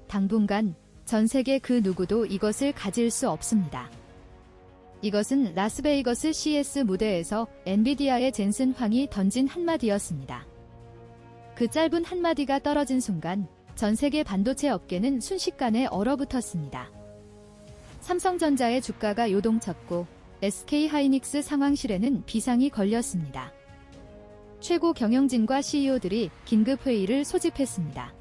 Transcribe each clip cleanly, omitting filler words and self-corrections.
당분간 전 세계 그 누구도 이것을 가질 수 없습니다. 이것은 라스베이거스 CES 무대에서 엔비디아의 젠슨 황이 던진 한마디였습니다. 그 짧은 한마디가 떨어진 순간 전 세계 반도체 업계는 순식간에 얼어붙었습니다. 삼성전자의 주가가 요동쳤고 SK하이닉스 상황실에는 비상이 걸렸습니다. 최고 경영진과 CEO들이 긴급회의를 소집했습니다.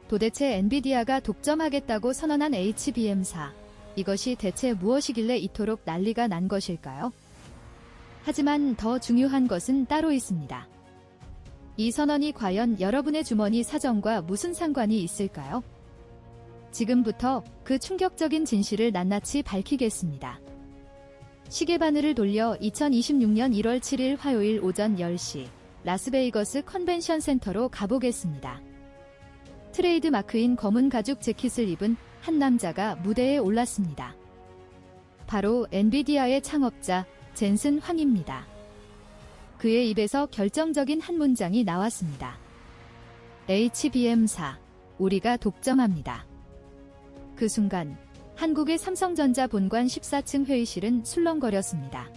도대체 엔비디아가 독점하겠다고 선언한 HBM사, 이것이 대체 무엇이길래 이토록 난리가 난 것일까요? 하지만 더 중요한 것은 따로 있습니다. 이 선언이 과연 여러분의 주머니 사정과 무슨 상관이 있을까요? 지금부터 그 충격적인 진실을 낱낱이 밝히겠습니다. 시계바늘을 돌려 2026년 1월 7일 화요일 오전 10시 라스베이거스 컨벤션 센터로 가보겠습니다. 트레이드 마크인 검은 가죽 재킷을 입은 한 남자가 무대에 올랐습니다. 바로 엔비디아의 창업자 젠슨 황입니다. 그의 입에서 결정적인 한 문장이 나왔습니다. HBM사, 우리가 독점합니다. 그 순간 한국의 삼성전자 본관 14층 회의실은 술렁거렸습니다.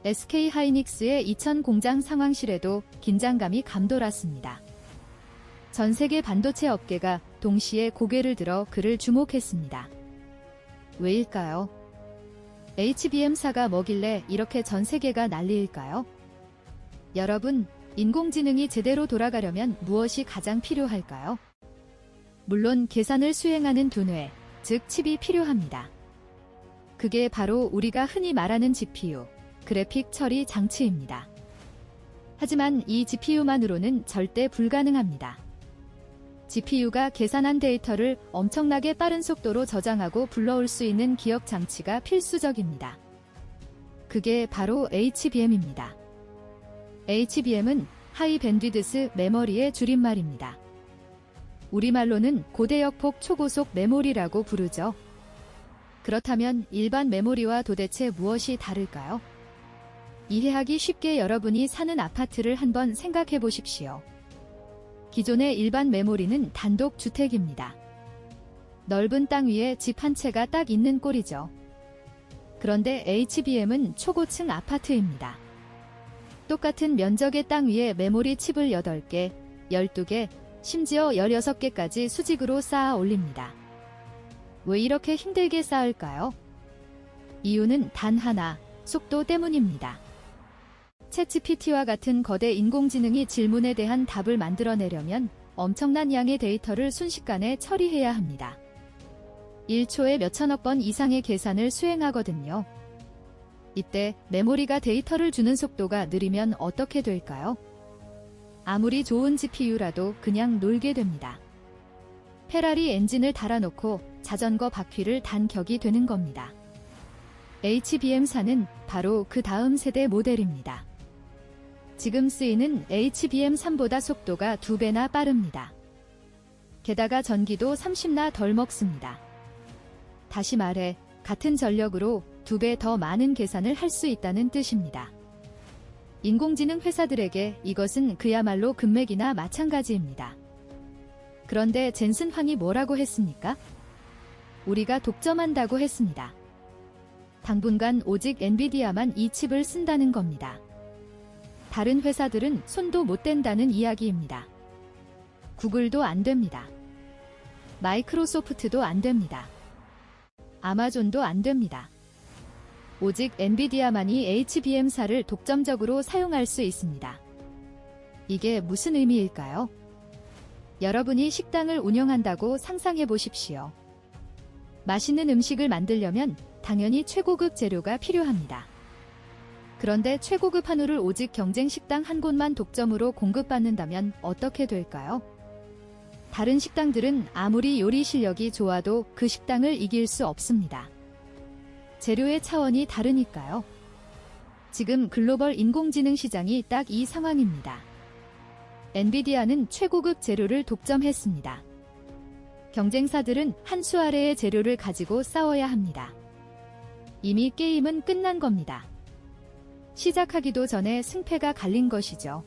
SK하이닉스의 이천 공장 상황실에도 긴장감이 감돌았습니다. 전 세계 반도체 업계가 동시에 고개를 들어 그를 주목했습니다. 왜일까요? HBM사가 뭐길래 이렇게 전 세계가 난리일까요? 여러분, 인공지능이 제대로 돌아가려면 무엇이 가장 필요할까요? 물론 계산을 수행하는 두뇌, 즉 칩이 필요합니다. 그게 바로 우리가 흔히 말하는 GPU, 그래픽 처리 장치입니다. 하지만 이 GPU만으로는 절대 불가능합니다. GPU가 계산한 데이터를 엄청나게 빠른 속도로 저장하고 불러올 수 있는 기억 장치가 필수적입니다. 그게 바로 HBM입니다. HBM은 하이 밴드위드스 메모리의 줄임말입니다. 우리말로는 고대역폭 초고속 메모리라고 부르죠. 그렇다면 일반 메모리와 도대체 무엇이 다를까요? 이해하기 쉽게 여러분이 사는 아파트를 한번 생각해 보십시오. 기존의 일반 메모리는 단독 주택입니다. 넓은 땅 위에 집 한 채가 딱 있는 꼴이죠. 그런데 HBM은 초고층 아파트입니다. 똑같은 면적의 땅 위에 메모리 칩을 8개, 12개, 심지어 16개까지 수직으로 쌓아 올립니다. 왜 이렇게 힘들게 쌓을까요? 이유는 단 하나, 속도 때문입니다. 챗GPT와 같은 거대 인공지능이 질문에 대한 답을 만들어내려면 엄청난 양의 데이터를 순식간에 처리해야 합니다. 1초에 몇천억 번 이상의 계산을 수행하거든요. 이때 메모리가 데이터를 주는 속도가 느리면 어떻게 될까요? 아무리 좋은 GPU라도 그냥 놀게 됩니다. 페라리 엔진을 달아놓고 자전거 바퀴를 단 격이 되는 겁니다. HBM사는 바로 그 다음 세대 모델입니다. 지금 쓰이는 HBM3보다 속도가 2배나 빠릅니다. 게다가 전기도 30나 덜 먹습니다. 다시 말해 같은 전력으로 2배 더 많은 계산을 할 수 있다는 뜻입니다. 인공지능 회사들에게 이것은 그야말로 금맥이나 마찬가지입니다. 그런데 젠슨 황이 뭐라고 했습니까? 우리가 독점한다고 했습니다. 당분간 오직 엔비디아만 이 칩을 쓴다는 겁니다. 다른 회사들은 손도 못 댄다는 이야기입니다. 구글도 안 됩니다. 마이크로소프트도 안 됩니다. 아마존도 안 됩니다. 오직 엔비디아만이 HBM사를 독점적으로 사용할 수 있습니다. 이게 무슨 의미일까요? 여러분이 식당을 운영한다고 상상해 보십시오. 맛있는 음식을 만들려면 당연히 최고급 재료가 필요합니다. 그런데 최고급 한우를 오직 경쟁 식당 한 곳만 독점으로 공급받는다면 어떻게 될까요? 다른 식당들은 아무리 요리 실력이 좋아도 그 식당을 이길 수 없습니다. 재료의 차원이 다르니까요. 지금 글로벌 인공지능 시장이 딱 이 상황입니다. 엔비디아는 최고급 재료를 독점했습니다. 경쟁사들은 한 수 아래의 재료를 가지고 싸워야 합니다. 이미 게임은 끝난 겁니다. 시작하기도 전에 승패가 갈린 것이죠.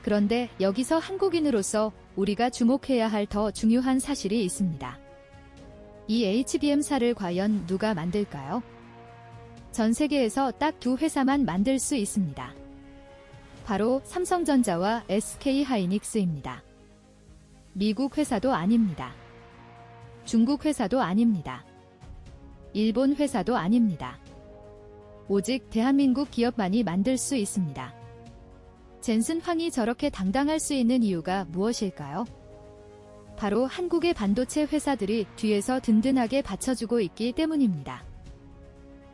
그런데 여기서 한국인으로서 우리가 주목해야 할 더 중요한 사실이 있습니다. 이 HBM사를 과연 누가 만들까요? 전 세계에서 딱 두 회사만 만들 수 있습니다. 바로 삼성전자와 SK하이닉스입니다. 미국 회사도 아닙니다. 중국 회사도 아닙니다. 일본 회사도 아닙니다. 오직 대한민국 기업만이 만들 수 있습니다. 젠슨 황이 저렇게 당당할 수 있는 이유가 무엇일까요? 바로 한국의 반도체 회사들이 뒤에서 든든하게 받쳐주고 있기 때문입니다.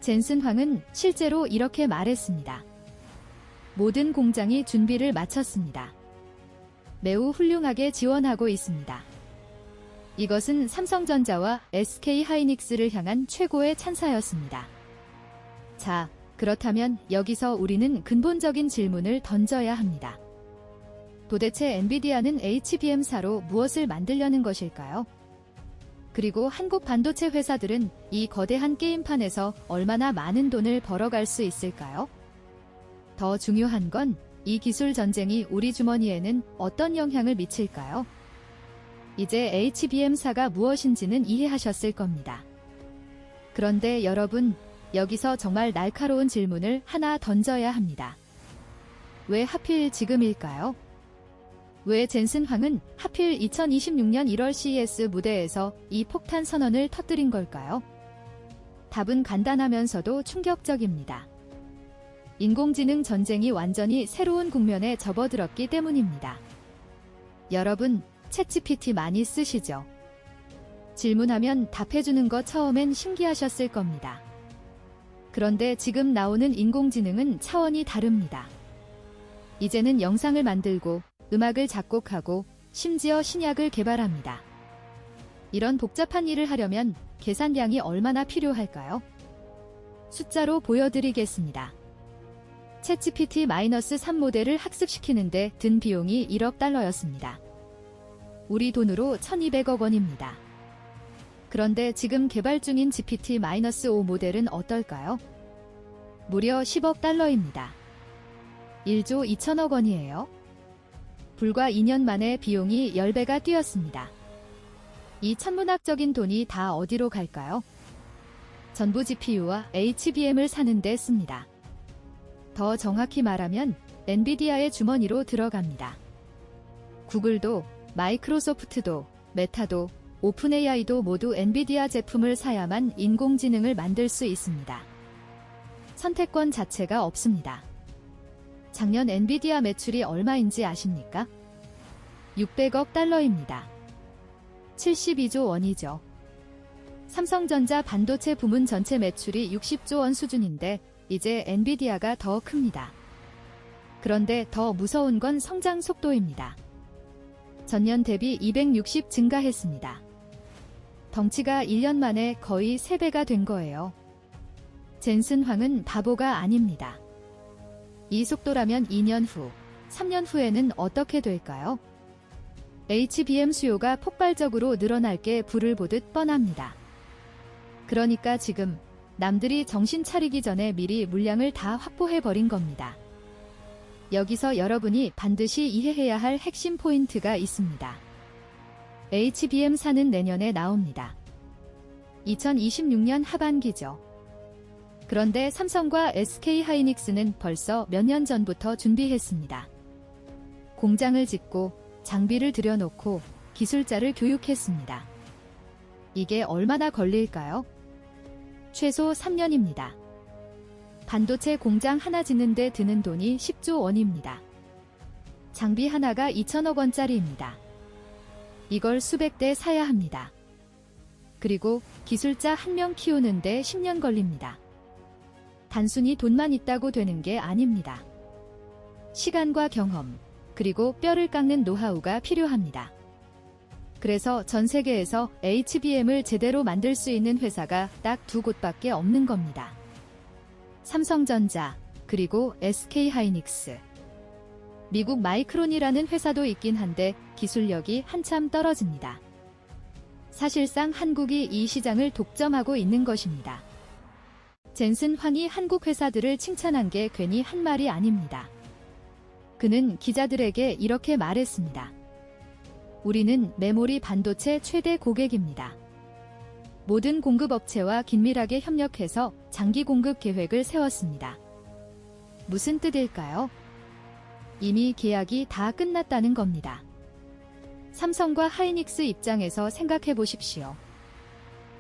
젠슨 황은 실제로 이렇게 말했습니다. 모든 공장이 준비를 마쳤습니다. 매우 훌륭하게 지원하고 있습니다. 이것은 삼성전자와 SK하이닉스를 향한 최고의 찬사였습니다. 자, 그렇다면 여기서 우리는 근본적인 질문을 던져야 합니다. 도대체 엔비디아는 HBM사로 무엇을 만들려는 것일까요? 그리고 한국 반도체 회사들은 이 거대한 게임판에서 얼마나 많은 돈을 벌어갈 수 있을까요? 더 중요한 건 이 기술 전쟁이 우리 주머니에는 어떤 영향을 미칠까요? 이제 HBM사가 무엇인지는 이해하셨을 겁니다. 그런데 여러분, 여기서 정말 날카로운 질문을 하나 던져야 합니다. 왜 하필 지금일까요? 왜 젠슨 황은 하필 2026년 1월 CES 무대에서 이 폭탄 선언을 터뜨린 걸까요? 답은 간단하면서도 충격적입니다. 인공지능 전쟁이 완전히 새로운 국면에 접어들었기 때문입니다. 여러분, 챗GPT 많이 쓰시죠? 질문하면 답해주는 거 처음엔 신기하셨을 겁니다. 그런데 지금 나오는 인공지능은 차원이 다릅니다. 이제는 영상을 만들고 음악을 작곡하고 심지어 신약을 개발합니다. 이런 복잡한 일을 하려면 계산량이 얼마나 필요할까요? 숫자로 보여드리겠습니다. 챗GPT-3 모델을 학습시키는데 든 비용이 1억 달러였습니다. 우리 돈으로 1200억 원입니다. 그런데 지금 개발 중인 GPT-5 모델은 어떨까요? 무려 10억 달러입니다. 1조 2천억 원이에요. 불과 2년 만에 비용이 10배가 뛰었습니다. 이 천문학적인 돈이 다 어디로 갈까요? 전부 GPU와 HBM을 사는 데 씁니다. 더 정확히 말하면 엔비디아의 주머니로 들어갑니다. 구글도, 마이크로소프트도, 메타도, 오픈AI도 모두 엔비디아 제품을 사야만 인공지능을 만들 수 있습니다. 선택권 자체가 없습니다. 작년 엔비디아 매출이 얼마인지 아십니까? 600억 달러입니다. 72조 원이죠. 삼성전자 반도체 부문 전체 매출이 60조 원 수준인데 이제 엔비디아가 더 큽니다. 그런데 더 무서운 건 성장 속도입니다. 전년 대비 260 증가했습니다. 덩치가 1년 만에 거의 3배가 된 거예요. 젠슨 황은 바보가 아닙니다. 이 속도라면 2년 후, 3년 후에는 어떻게 될까요? HBM 수요가 폭발적으로 늘어날 게 불을 보듯 뻔합니다. 그러니까 지금 남들이 정신 차리기 전에 미리 물량을 다 확보해버린 겁니다. 여기서 여러분이 반드시 이해해야 할 핵심 포인트가 있습니다. HBM사는 내년에 나옵니다. 2026년 하반기죠. 그런데 삼성과 SK하이닉스는 벌써 몇 년 전부터 준비했습니다. 공장을 짓고 장비를 들여놓고 기술자를 교육했습니다. 이게 얼마나 걸릴까요? 최소 3년입니다. 반도체 공장 하나 짓는데 드는 돈이 10조 원입니다. 장비 하나가 2천억 원짜리입니다. 이걸 수백 대 사야 합니다. 그리고 기술자 한 명 키우는데 10년 걸립니다. 단순히 돈만 있다고 되는 게 아닙니다. 시간과 경험, 그리고 뼈를 깎는 노하우가 필요합니다. 그래서 전 세계에서 HBM을 제대로 만들 수 있는 회사가 딱 두 곳밖에 없는 겁니다. 삼성전자, 그리고 SK하이닉스. 미국 마이크론이라는 회사도 있긴 한데 기술력이 한참 떨어집니다. 사실상 한국이 이 시장을 독점하고 있는 것입니다. 젠슨 황이 한국 회사들을 칭찬한 게 괜히 한 말이 아닙니다. 그는 기자들에게 이렇게 말했습니다. 우리는 메모리 반도체 최대 고객입니다. 모든 공급업체와 긴밀하게 협력해서 장기 공급 계획을 세웠습니다. 무슨 뜻일까요? 이미 계약이 다 끝났다는 겁니다. 삼성과 하이닉스 입장에서 생각해 보십시오.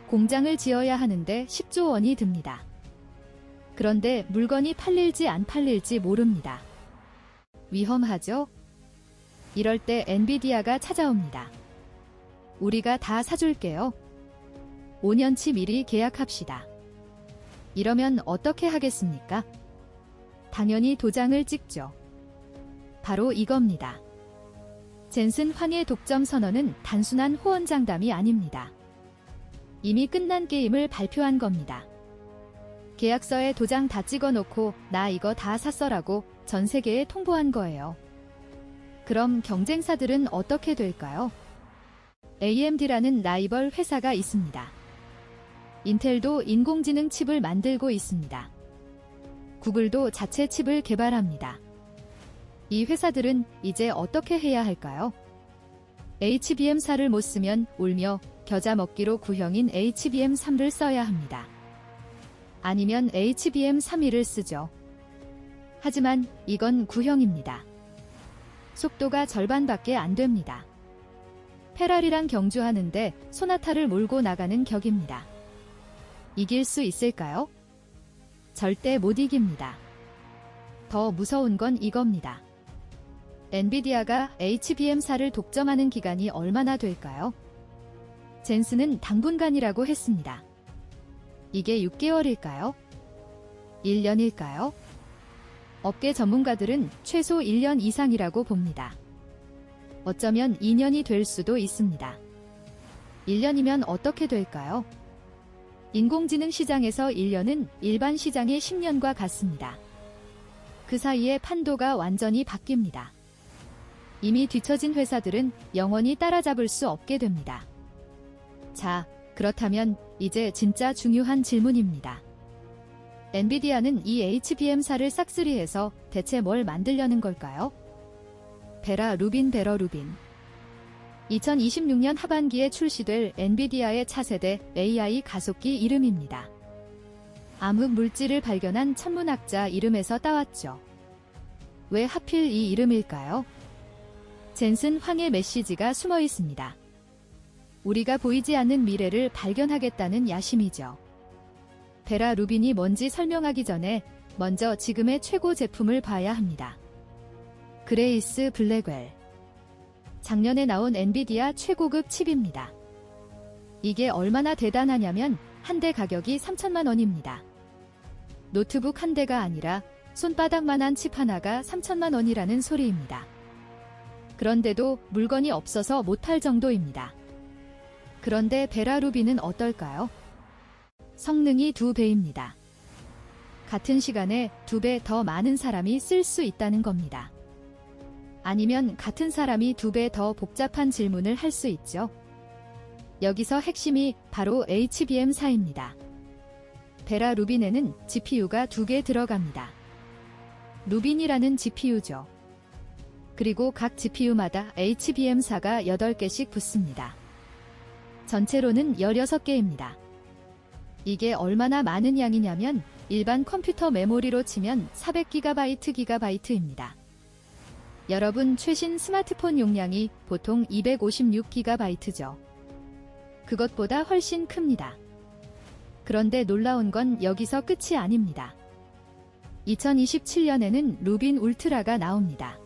공장을 지어야 하는데 10조 원이 듭니다. 그런데 물건이 팔릴지 안 팔릴지 모릅니다. 위험하죠? 이럴 때 엔비디아가 찾아옵니다. 우리가 다 사줄게요. 5년치 미리 계약합시다. 이러면 어떻게 하겠습니까? 당연히 도장을 찍죠. 바로 이겁니다. 젠슨 황의 독점 선언은 단순한 호언장담이 아닙니다. 이미 끝난 게임을 발표한 겁니다. 계약서에 도장 다 찍어놓고 나 이거 다 샀어라고 전 세계에 통보한 거예요. 그럼 경쟁사들은 어떻게 될까요? AMD라는 라이벌 회사가 있습니다. 인텔도 인공지능 칩을 만들고 있습니다. 구글도 자체 칩을 개발합니다. 이 회사들은 이제 어떻게 해야 할까요? HBM4를 못 쓰면 울며 겨자 먹기로 구형인 HBM3를 써야 합니다. 아니면 HBM32를 쓰죠. 하지만 이건 구형입니다. 속도가 절반밖에 안 됩니다. 페라리랑 경주하는데 소나타를 몰고 나가는 격입니다. 이길 수 있을까요? 절대 못 이깁니다. 더 무서운 건 이겁니다. 엔비디아가 HBM4를 독점하는 기간이 얼마나 될까요? 젠슨은 당분간이라고 했습니다. 이게 6개월일까요? 1년일까요? 업계 전문가들은 최소 1년 이상이라고 봅니다. 어쩌면 2년이 될 수도 있습니다. 1년이면 어떻게 될까요? 인공지능 시장에서 1년은 일반 시장의 10년과 같습니다. 그 사이에 판도가 완전히 바뀝니다. 이미 뒤처진 회사들은 영원히 따라잡을 수 없게 됩니다. 자, 그렇다면 이제 진짜 중요한 질문입니다. 엔비디아는 이 HBM4를 싹쓸이해서 대체 뭘 만들려는 걸까요? 베라 루빈 2026년 하반기에 출시될 엔비디아의 차세대 AI 가속기 이름입니다. 암흑 물질을 발견한 천문학자 이름에서 따왔죠. 왜 하필 이 이름일까요? 젠슨 황의 메시지가 숨어 있습니다. 우리가 보이지 않는 미래를 발견하겠다는 야심이죠. 베라 루빈이 뭔지 설명하기 전에 먼저 지금의 최고 제품을 봐야 합니다. 그레이스 블랙웰. 작년에 나온 엔비디아 최고급 칩입니다. 이게 얼마나 대단하냐면 한 대 가격이 3천만 원입니다. 노트북 한 대가 아니라 손바닥만한 칩 하나가 3천만 원이라는 소리입니다. 그런데도 물건이 없어서 못할 정도입니다. 그런데 베라 루빈은 어떨까요? 성능이 2배입니다. 같은 시간에 2배 더 많은 사람이 쓸 수 있다는 겁니다. 아니면 같은 사람이 2배 더 복잡한 질문을 할 수 있죠. 여기서 핵심이 바로 HBM4입니다. 베라 루빈에는 GPU가 2개 들어갑니다. 루빈이라는 GPU죠. 그리고 각 GPU마다 HBM4가 8개씩 붙습니다. 전체로는 16개입니다. 이게 얼마나 많은 양이냐면 일반 컴퓨터 메모리로 치면 400GB입니다. 여러분 최신 스마트폰 용량이 보통 256GB죠. 그것보다 훨씬 큽니다. 그런데 놀라운 건 여기서 끝이 아닙니다. 2027년에는 루빈 울트라가 나옵니다.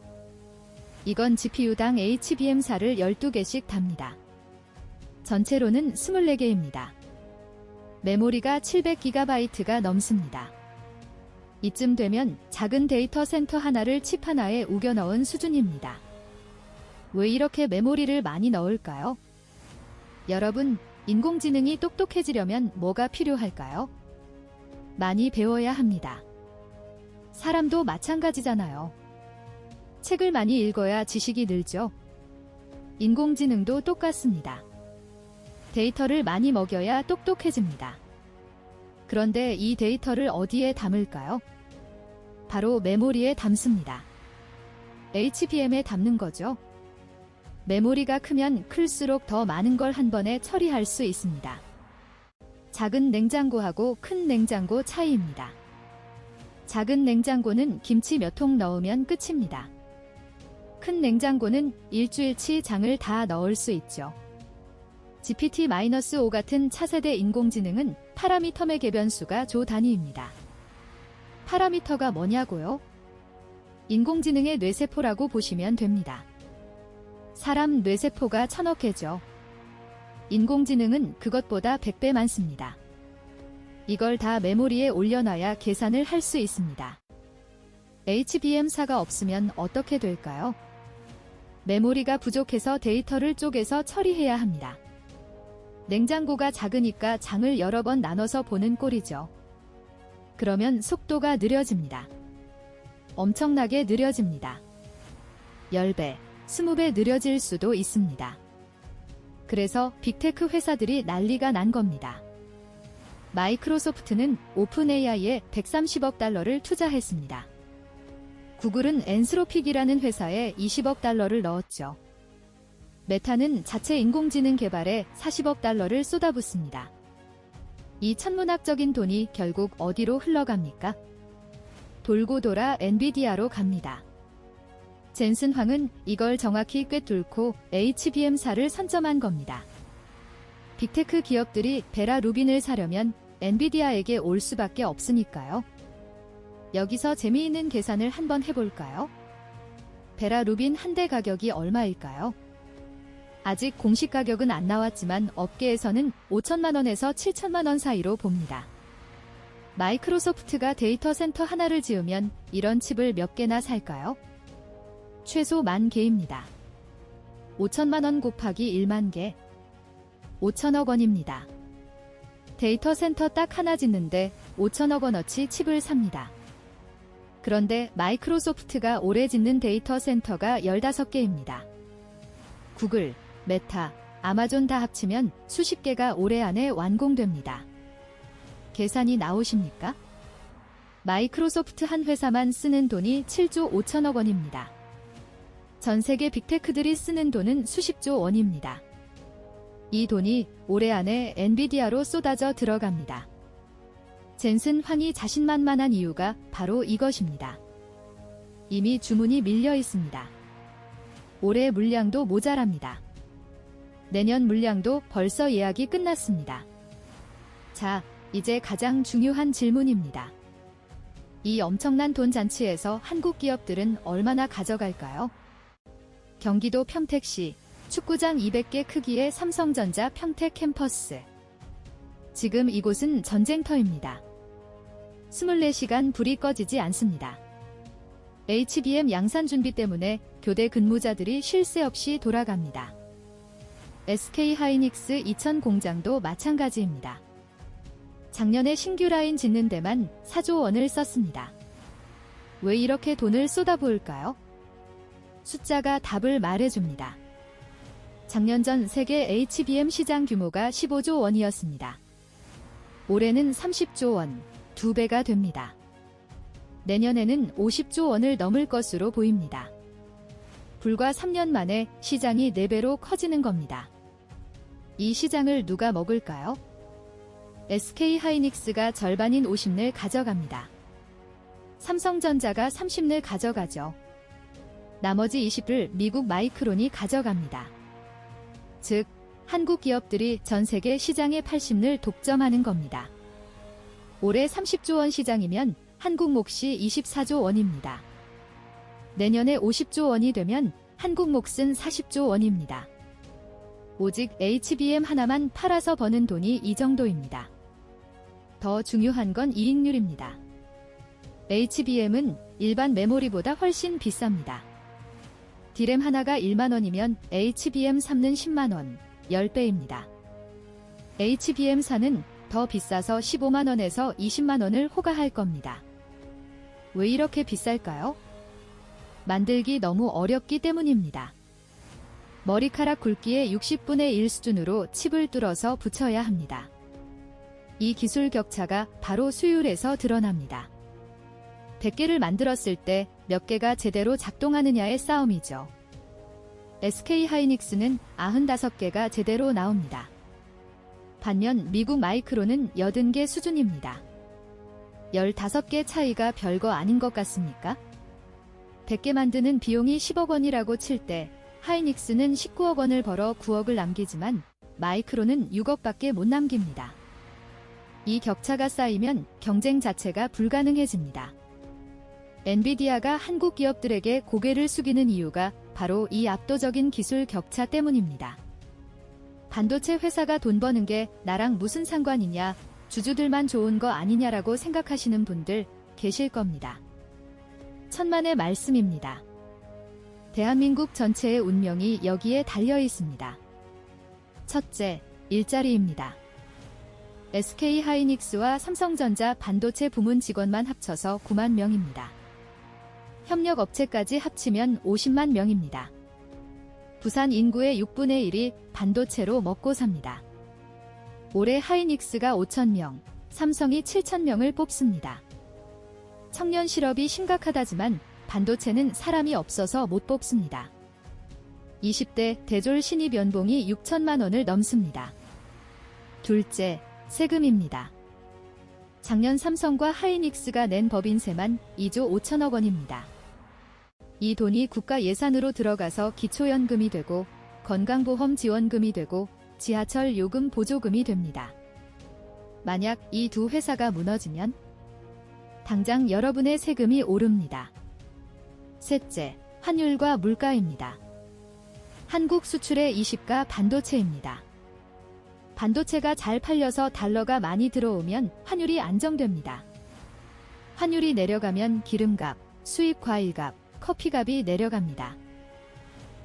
이건 GPU당 HBM4를 12개씩 답니다. 전체로는 24개입니다. 메모리가 700GB가 넘습니다. 이쯤 되면 작은 데이터 센터 하나를 칩 하나에 우겨 넣은 수준입니다. 왜 이렇게 메모리를 많이 넣을까요? 여러분, 인공지능이 똑똑해지려면 뭐가 필요할까요? 많이 배워야 합니다. 사람도 마찬가지잖아요. 책을 많이 읽어야 지식이 늘죠. 인공지능도 똑같습니다. 데이터를 많이 먹여야 똑똑해집니다. 그런데 이 데이터를 어디에 담을까요? 바로 메모리에 담습니다. HBM에 담는 거죠. 메모리가 크면 클수록 더 많은 걸 한 번에 처리할 수 있습니다. 작은 냉장고하고 큰 냉장고 차이입니다. 작은 냉장고는 김치 몇 통 넣으면 끝입니다. 큰 냉장고는 일주일치 장을 다 넣을 수 있죠. GPT-5 같은 차세대 인공지능은 파라미터의 개변수가 조 단위입니다. 파라미터가 뭐냐고요? 인공지능의 뇌세포라고 보시면 됩니다. 사람 뇌세포가 1000억 개죠. 인공지능은 그것보다 100배 많습니다. 이걸 다 메모리에 올려놔야 계산을 할 수 있습니다. HBM4가 없으면 어떻게 될까요? 메모리가 부족해서 데이터를 쪼개서 처리해야 합니다. 냉장고가 작으니까 장을 여러 번 나눠서 보는 꼴이죠. 그러면 속도가 느려집니다. 엄청나게 느려집니다. 10배, 20배 느려질 수도 있습니다. 그래서 빅테크 회사들이 난리가 난 겁니다. 마이크로소프트는 오픈AI에 130억 달러를 투자했습니다. 구글은 엔스로픽이라는 회사에 20억 달러를 넣었죠. 메타는 자체 인공지능 개발에 40억 달러를 쏟아붓습니다. 이 천문학적인 돈이 결국 어디로 흘러갑니까? 돌고 돌아 엔비디아로 갑니다. 젠슨 황은 이걸 정확히 꿰뚫고 HBM4를 선점한 겁니다. 빅테크 기업들이 베라 루빈을 사려면 엔비디아에게 올 수밖에 없으니까요. 여기서 재미있는 계산을 한번 해볼까요? 베라 루빈 한 대 가격이 얼마일까요? 아직 공식 가격은 안 나왔지만 업계에서는 5천만 원에서 7천만 원 사이로 봅니다. 마이크로소프트가 데이터 센터 하나를 지으면 이런 칩을 몇 개나 살까요? 최소 10,000개입니다. 5천만 원 곱하기 1만 개. 5천억 원입니다. 데이터 센터 딱 하나 짓는데 5천억 원어치 칩을 삽니다. 그런데 마이크로소프트가 올해 짓는 데이터 센터가 15개입니다. 구글, 메타, 아마존 다 합치면 수십 개가 올해 안에 완공됩니다. 계산이 나오십니까? 마이크로소프트 한 회사만 쓰는 돈이 7조 5천억 원입니다. 전 세계 빅테크들이 쓰는 돈은 수십조 원입니다. 이 돈이 올해 안에 엔비디아로 쏟아져 들어갑니다. 젠슨 황이 자신만만한 이유가 바로 이것입니다. 이미 주문이 밀려 있습니다. 올해 물량도 모자랍니다. 내년 물량도 벌써 예약이 끝났습니다. 자, 이제 가장 중요한 질문입니다. 이 엄청난 돈 잔치에서 한국 기업들은 얼마나 가져갈까요? 경기도 평택시 축구장 200개 크기의 삼성전자 평택 캠퍼스. 지금 이곳은 전쟁터입니다. 24시간 불이 꺼지지 않습니다. HBM 양산 준비 때문에 교대 근무자들이 쉴 새 없이 돌아갑니다. SK 하이닉스 이천 공장도 마찬가지입니다. 작년에 신규 라인 짓는 데만 4조 원을 썼습니다. 왜 이렇게 돈을 쏟아부을까요? 숫자가 답을 말해줍니다. 작년 전 세계 HBM 시장 규모가 15조 원이었습니다. 올해는 30조 원, 2배가 됩니다. 내년에는 50조 원을 넘을 것으로 보입니다. 불과 3년 만에 시장이 4배로 커지는 겁니다. 이 시장을 누가 먹을까요? SK하이닉스가 절반인 50를 가져갑니다. 삼성전자가 30를 가져가죠. 나머지 20을 미국 마이크론이 가져갑니다. 즉, 한국 기업들이 전 세계 시장의 80을 독점하는 겁니다. 올해 30조 원 시장이면 한국 몫이 24조 원입니다. 내년에 50조 원이 되면 한국 몫은 40조 원입니다. 오직 HBM 하나만 팔아서 버는 돈이 이 정도입니다. 더 중요한 건 이익률입니다. HBM은 일반 메모리보다 훨씬 비쌉니다. 디램 하나가 1만 원이면 HBM3는 10만 원, 10배입니다. HBM4는 더 비싸서 15만 원에서 20만 원을 호가할 겁니다. 왜 이렇게 비쌀까요? 만들기 너무 어렵기 때문입니다. 머리카락 굵기의 60분의 1 수준으로 칩을 뚫어서 붙여야 합니다. 이 기술 격차가 바로 수율에서 드러납니다. 100개를 만들었을 때 몇 개가 제대로 작동하느냐의 싸움이죠. SK 하이닉스는 95개가 제대로 나옵니다. 반면 미국 마이크론은 80개 수준입니다. 15개 차이가 별거 아닌 것 같습니까? 100개 만드는 비용이 10억 원이라고 칠 때 하이닉스는 19억 원을 벌어 9억을 남기지만 마이크론은 6억밖에 못 남깁니다. 이 격차가 쌓이면 경쟁 자체가 불가능해집니다. 엔비디아가 한국 기업들에게 고개를 숙이는 이유가 바로 이 압도적인 기술 격차 때문입니다. 반도체 회사가 돈 버는 게 나랑 무슨 상관이냐, 주주들만 좋은 거 아니냐라고 생각하시는 분들 계실 겁니다. 천만의 말씀입니다. 대한민국 전체의 운명이 여기에 달려 있습니다. 첫째, 일자리입니다. SK 하이닉스와 삼성전자 반도체 부문 직원만 합쳐서 9만 명입니다. 협력 업체까지 합치면 50만 명입니다. 부산 인구의 6분의 1이 반도체로 먹고 삽니다. 올해 하이닉스가 5,000명, 삼성이 7,000명을 뽑습니다. 청년 실업이 심각하다지만 반도체는 사람이 없어서 못 뽑습니다. 20대 대졸 신입 연봉이 6천만 원을 넘습니다. 둘째, 세금입니다. 작년 삼성과 하이닉스가 낸 법인세만 2조 5천억 원입니다. 이 돈이 국가 예산으로 들어가서 기초연금이 되고 건강보험 지원금이 되고 지하철 요금 보조금이 됩니다. 만약 이 두 회사가 무너지면 당장 여러분의 세금이 오릅니다. 셋째, 환율과 물가입니다. 한국 수출의 20가 반도체입니다. 반도체가 잘 팔려서 달러가 많이 들어오면 환율이 안정됩니다. 환율이 내려가면 기름값, 수입 과일값, 커피값이 내려갑니다.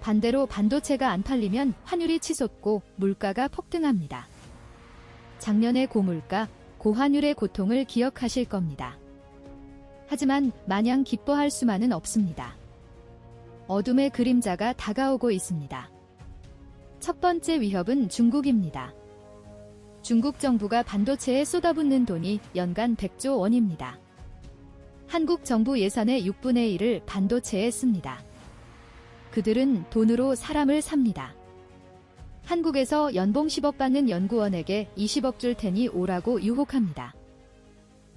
반대로 반도체가 안 팔리면 환율이 치솟고 물가가 폭등합니다. 작년의 고물가, 고환율의 고통을 기억하실 겁니다. 하지만 마냥 기뻐할 수만은 없습니다. 어둠의 그림자가 다가오고 있습니다. 첫 번째 위협은 중국입니다. 중국 정부가 반도체에 쏟아붓는 돈이 연간 100조 원입니다. 한국 정부 예산의 6분의 1을 반도체에 씁니다. 그들은 돈으로 사람을 삽니다. 한국에서 연봉 10억 받는 연구원에게 20억 줄 테니 오라고 유혹합니다.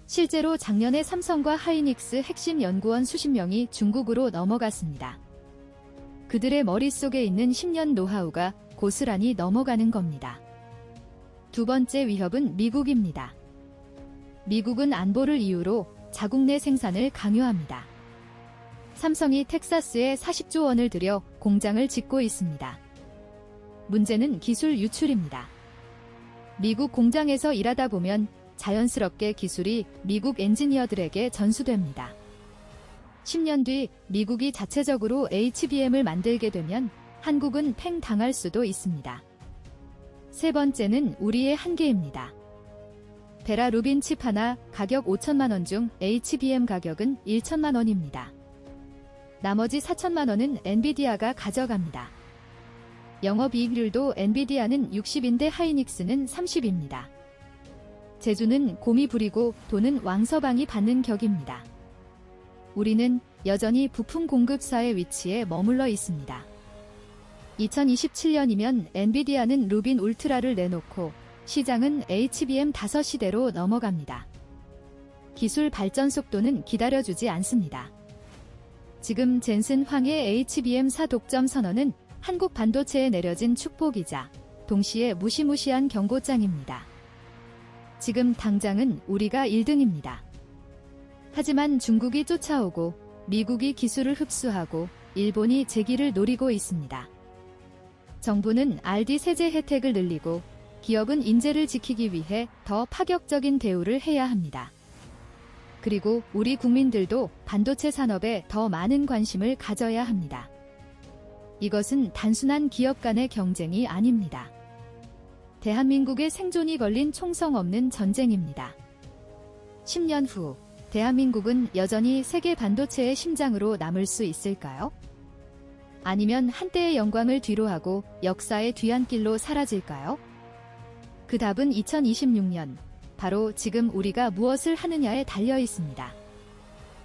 실제로 작년에 삼성과 하이닉스 핵심 연구원 수십 명이 중국으로 넘어갔습니다. 그들의 머릿속에 있는 10년 노하우가 고스란히 넘어가는 겁니다. 두 번째 위협은 미국입니다. 미국은 안보를 이유로 자국 내 생산을 강요합니다. 삼성이 텍사스에 40조 원을 들여 공장을 짓고 있습니다. 문제는 기술 유출입니다. 미국 공장에서 일하다 보면 자연스럽게 기술이 미국 엔지니어들에게 전수됩니다. 10년 뒤 미국이 자체적으로 HBM을 만들게 되면 한국은 팽당할 수도 있습니다. 세 번째는 우리의 한계입니다. 베라 루빈 칩 하나 가격 5천만 원 중 HBM 가격은 1천만 원입니다. 나머지 4천만 원은 엔비디아가 가져갑니다. 영업이익률도 엔비디아는 60인데 하이닉스는 30입니다. 제주는 곰이 부리고 돈은 왕서방이 받는 격입니다. 우리는 여전히 부품 공급사의 위치에 머물러 있습니다. 2027년이면 엔비디아는 루빈 울트라를 내놓고 시장은 HBM 5시대로 넘어갑니다. 기술 발전 속도는 기다려주지 않습니다. 지금 젠슨 황의 HBM4 독점 선언은 한국 반도체에 내려진 축복이자 동시에 무시무시한 경고장입니다. 지금 당장은 우리가 1등입니다. 하지만 중국이 쫓아오고 미국이 기술을 흡수하고 일본이 제기를 노리고 있습니다. 정부는 RD 세제 혜택을 늘리고 기업은 인재를 지키기 위해 더 파격적인 대우를 해야 합니다. 그리고 우리 국민들도 반도체 산업에 더 많은 관심을 가져야 합니다. 이것은 단순한 기업 간의 경쟁이 아닙니다. 대한민국의 생존이 걸린 총성 없는 전쟁입니다. 10년 후 대한민국은 여전히 세계 반도체의 심장으로 남을 수 있을까요? 아니면 한때의 영광을 뒤로하고 역사의 뒤안길로 사라질까요? 그 답은 2026년, 바로 지금 우리가 무엇을 하느냐에 달려 있습니다.